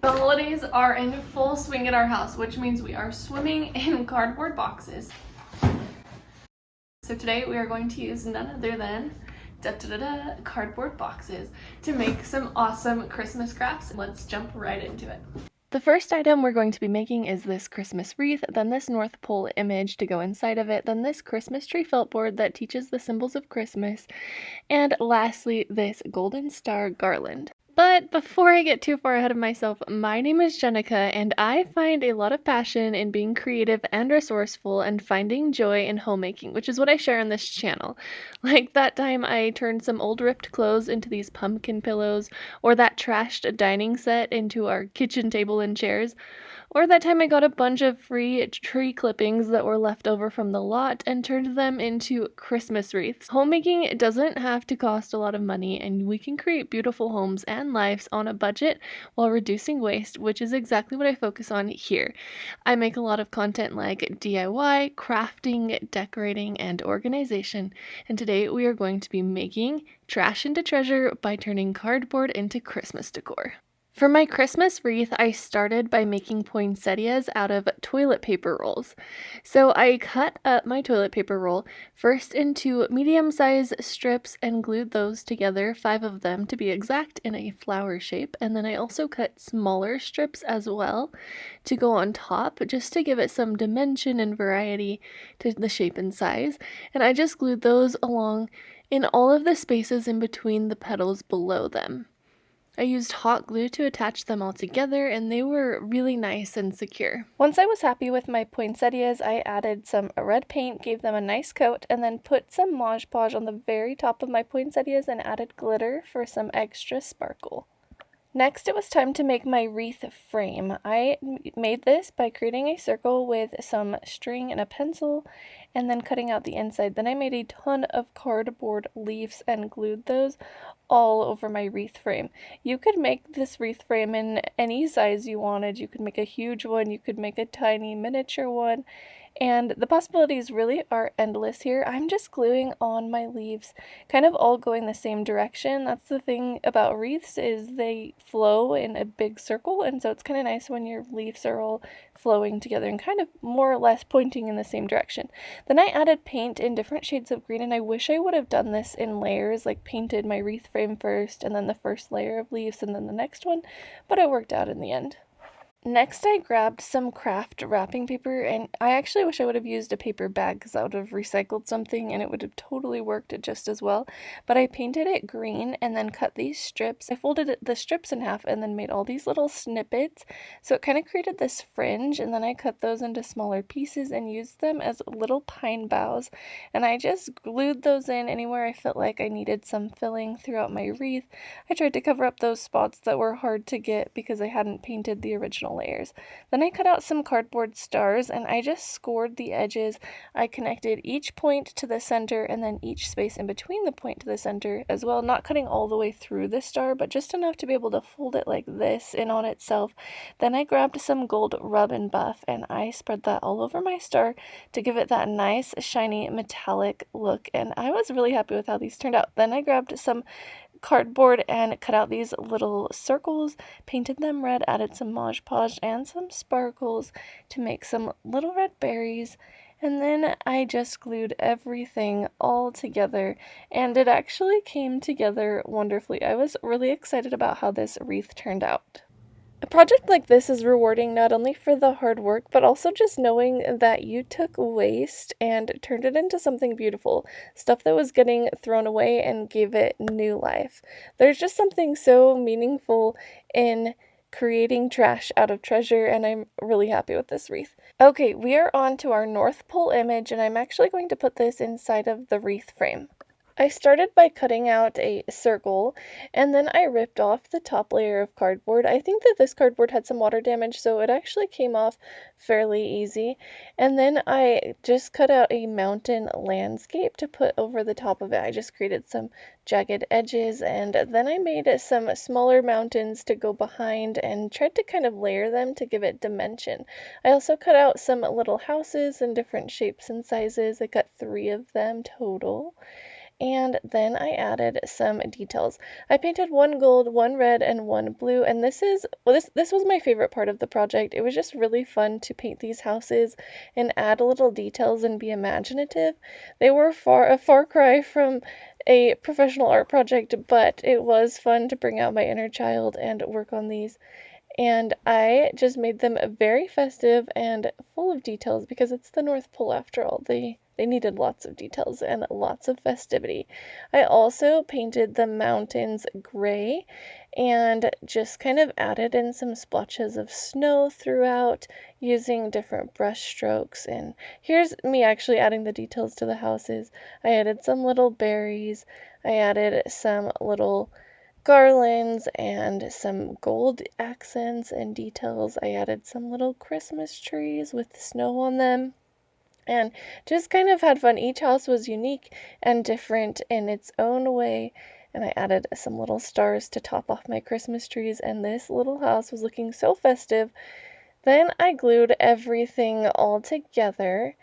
The holidays are in full swing at our house, which means we are swimming in cardboard boxes. So today we are going to use none other than cardboard boxes to make some awesome Christmas crafts. Let's jump right into it. The first item we're going to be making is this Christmas wreath, then this North Pole image to go inside of it, then this Christmas tree felt board that teaches the symbols of Christmas, and lastly this golden star garland. But before I get too far ahead of myself, my name is Jenneca, and I find a lot of passion in being creative and resourceful and finding joy in homemaking, which is what I share on this channel. Like that time I turned some old ripped clothes into these pumpkin pillows, or that trashed dining set into our kitchen table and chairs, or that time I got a bunch of free tree clippings that were left over from the lot and turned them into Christmas wreaths. Homemaking doesn't have to cost a lot of money, and we can create beautiful homes and lives on a budget while reducing waste, which is exactly what I focus on here. I make a lot of content like DIY, crafting, decorating, and organization, and today we are going to be making trash into treasure by turning cardboard into Christmas decor. For my Christmas wreath, I started by making poinsettias out of toilet paper rolls. So I cut up my toilet paper roll first into medium-sized strips and glued those together, 5 of them to be exact, in a flower shape. And then I also cut smaller strips as well to go on top, just to give it some dimension and variety to the shape and size. And I just glued those along in all of the spaces in between the petals below them. I used hot glue to attach them all together, and they were really nice and secure. Once I was happy with my poinsettias, I added some red paint, gave them a nice coat, and then put some Mod Podge on the very top of my poinsettias and added glitter for some extra sparkle. Next, it was time to make my wreath frame. I made this by creating a circle with some string and a pencil and then cutting out the inside. Then I made a ton of cardboard leaves and glued those all over my wreath frame. You could make this wreath frame in any size you wanted. You could make a huge one, you could make a tiny miniature one, and the possibilities really are endless here. I'm just gluing on my leaves, kind of all going the same direction. That's the thing about wreaths, is they flow in a big circle, and so it's kind of nice when your leaves are all flowing together and kind of more or less pointing in the same direction. Then I added paint in different shades of green, and I wish I would have done this in layers, like painted my wreath frame first, and then the first layer of leaves, and then the next one, but it worked out in the end. Next, I grabbed some craft wrapping paper, and I actually wish I would have used a paper bag because I would have recycled something and it would have totally worked just as well. But I painted it green and then cut these strips. I folded the strips in half and then made all these little snippets. So it kind of created this fringe, and then I cut those into smaller pieces and used them as little pine boughs. And I just glued those in anywhere I felt like I needed some filling throughout my wreath. I tried to cover up those spots that were hard to get because I hadn't painted the original layers. Then I cut out some cardboard stars and I just scored the edges. I connected each point to the center and then each space in between the point to the center as well, not cutting all the way through the star, but just enough to be able to fold it like this in on itself. Then I grabbed some gold rub and buff and I spread that all over my star to give it that nice shiny metallic look, and I was really happy with how these turned out. Then I grabbed some cardboard and cut out these little circles, painted them red, added some Mod Podge and some sparkles to make some little red berries, and then I just glued everything all together, and it actually came together wonderfully. I was really excited about how this wreath turned out. A project like this is rewarding not only for the hard work, but also just knowing that you took waste and turned it into something beautiful, stuff that was getting thrown away, and gave it new life. There's just something so meaningful in creating trash out of treasure, and I'm really happy with this wreath. Okay, we are on to our North Pole image, and I'm actually going to put this inside of the wreath frame. I started by cutting out a circle, and then I ripped off the top layer of cardboard. I think that this cardboard had some water damage, so it actually came off fairly easy. And then I just cut out a mountain landscape to put over the top of it. I just created some jagged edges, and then I made some smaller mountains to go behind and tried to kind of layer them to give it dimension. I also cut out some little houses in different shapes and sizes. I cut 3 of them total. And then I added some details. I painted one gold, one red, and one blue, and this was my favorite part of the project. It was just really fun to paint these houses and add little details and be imaginative. They were a far cry from a professional art project, but it was fun to bring out my inner child and work on these. And I just made them very festive and full of details because it's the North Pole after all. They needed lots of details and lots of festivity. I also painted the mountains gray and just kind of added in some splotches of snow throughout using different brush strokes. And here's me actually adding the details to the houses. I added some little berries. I added some little garlands and some gold accents and details. I added some little Christmas trees with snow on them and just kind of had fun. Each house was unique and different in its own way. And I added some little stars to top off my Christmas trees, and this little house was looking so festive. Then I glued everything all together.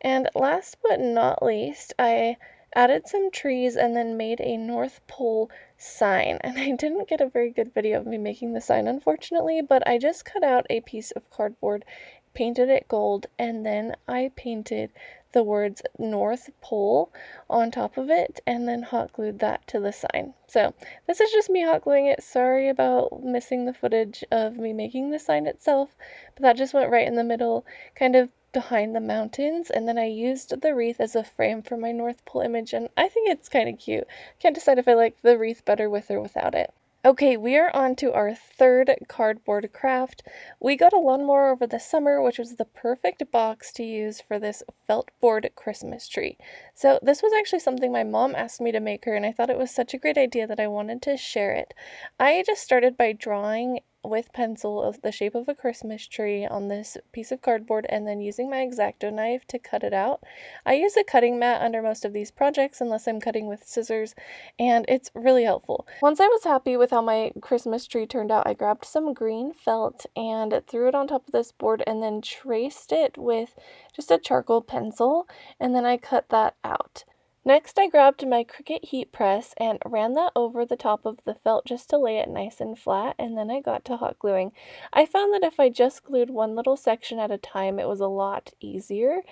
And last but not least, I added some trees and then made a North Pole sign. And I didn't get a very good video of me making the sign, unfortunately, but I just cut out a piece of cardboard, painted it gold, and then I painted the words North Pole on top of it and then hot glued that to the sign. So this is just me hot gluing it. Sorry about missing the footage of me making the sign itself, but that just went right in the middle, kind of behind the mountains, and then I used the wreath as a frame for my North Pole image, and I think it's kind of cute. Can't decide if I like the wreath better with or without it. Okay, we are on to our third cardboard craft. We got a lawnmower over the summer, which was the perfect box to use for this felt board Christmas tree. So this was actually something my mom asked me to make her, and I thought it was such a great idea that I wanted to share it. I just started by drawing with pencil of the shape of a Christmas tree on this piece of cardboard and then using my X-Acto knife to cut it out. I use a cutting mat under most of these projects unless I'm cutting with scissors, and it's really helpful. Once I was happy with how my Christmas tree turned out, I grabbed some green felt and threw it on top of this board and then traced it with just a charcoal pencil, and then I cut that out. Next, I grabbed my Cricut heat press and ran that over the top of the felt just to lay it nice and flat, and then I got to hot gluing. I found that if I just glued one little section at a time, it was a lot easier,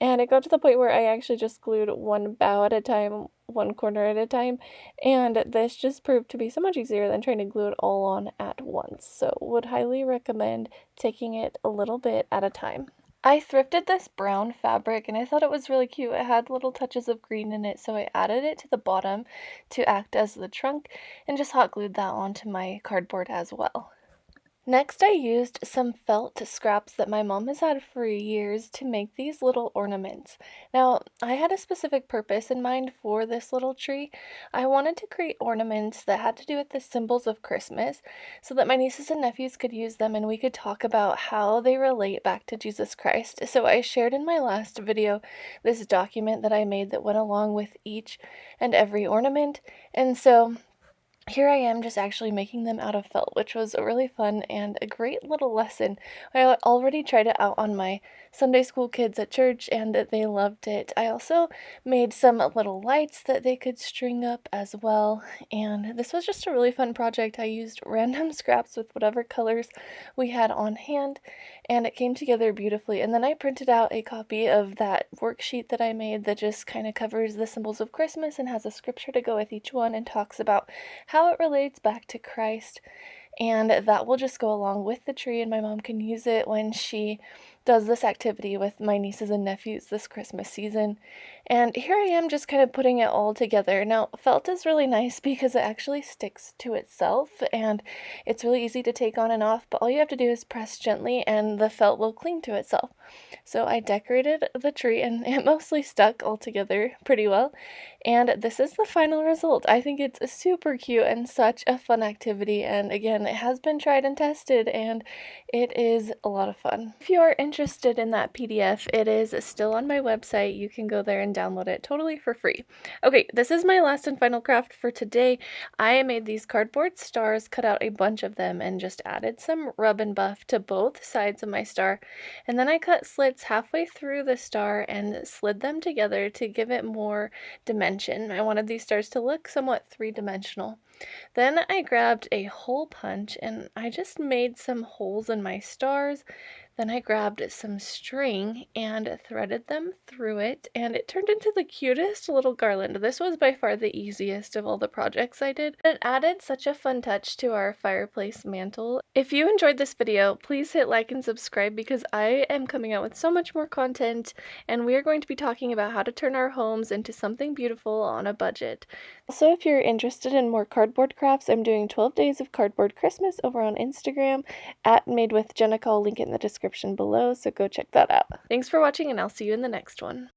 and it got to the point where I actually just glued one bow at a time, one corner at a time, and this just proved to be so much easier than trying to glue it all on at once. So would highly recommend taking it a little bit at a time. I thrifted this brown fabric and I thought it was really cute. It had little touches of green in it, so I added it to the bottom to act as the trunk and just hot glued that onto my cardboard as well. Next, I used some felt scraps that my mom has had for years to make these little ornaments. Now, I had a specific purpose in mind for this little tree. I wanted to create ornaments that had to do with the symbols of Christmas so that my nieces and nephews could use them and we could talk about how they relate back to Jesus Christ. So I shared in my last video this document that I made that went along with each and every ornament. And so here I am just actually making them out of felt, which was really fun and a great little lesson. I already tried it out on my Sunday school kids at church and they loved it. I also made some little lights that they could string up as well, and this was just a really fun project. I used random scraps with whatever colors we had on hand, and it came together beautifully. And then I printed out a copy of that worksheet that I made that just kind of covers the symbols of Christmas and has a scripture to go with each one and talks about how it relates back to Christ, and that will just go along with the tree, and my mom can use it when she does this activity with my nieces and nephews this Christmas season. And here I am just kind of putting it all together. Now, felt is really nice because it actually sticks to itself and it's really easy to take on and off, but all you have to do is press gently and the felt will cling to itself. So I decorated the tree and it mostly stuck all together pretty well. And this is the final result. I think it's super cute and such a fun activity, and again, it has been tried and tested and it is a lot of fun. If you are interested in that PDF, it is still on my website. You can go there and download it totally for free. Okay, this is my last and final craft for today. I made these cardboard stars, cut out a bunch of them, and just added some rub and buff to both sides of my star. And then I cut slits halfway through the star and slid them together to give it more dimension. I wanted these stars to look somewhat three-dimensional. Then I grabbed a hole punch and I just made some holes in my stars. Then I grabbed some string and threaded them through it, and it turned into the cutest little garland. This was by far the easiest of all the projects I did. It added such a fun touch to our fireplace mantle. If you enjoyed this video, please hit like and subscribe because I am coming out with so much more content, and we are going to be talking about how to turn our homes into something beautiful on a budget. Also, if you're interested in more cardboard crafts, I'm doing 12 days of cardboard Christmas over on Instagram at Made with Jenneca. I'll link it in the description below, so go check that out. Thanks for watching, and I'll see you in the next one.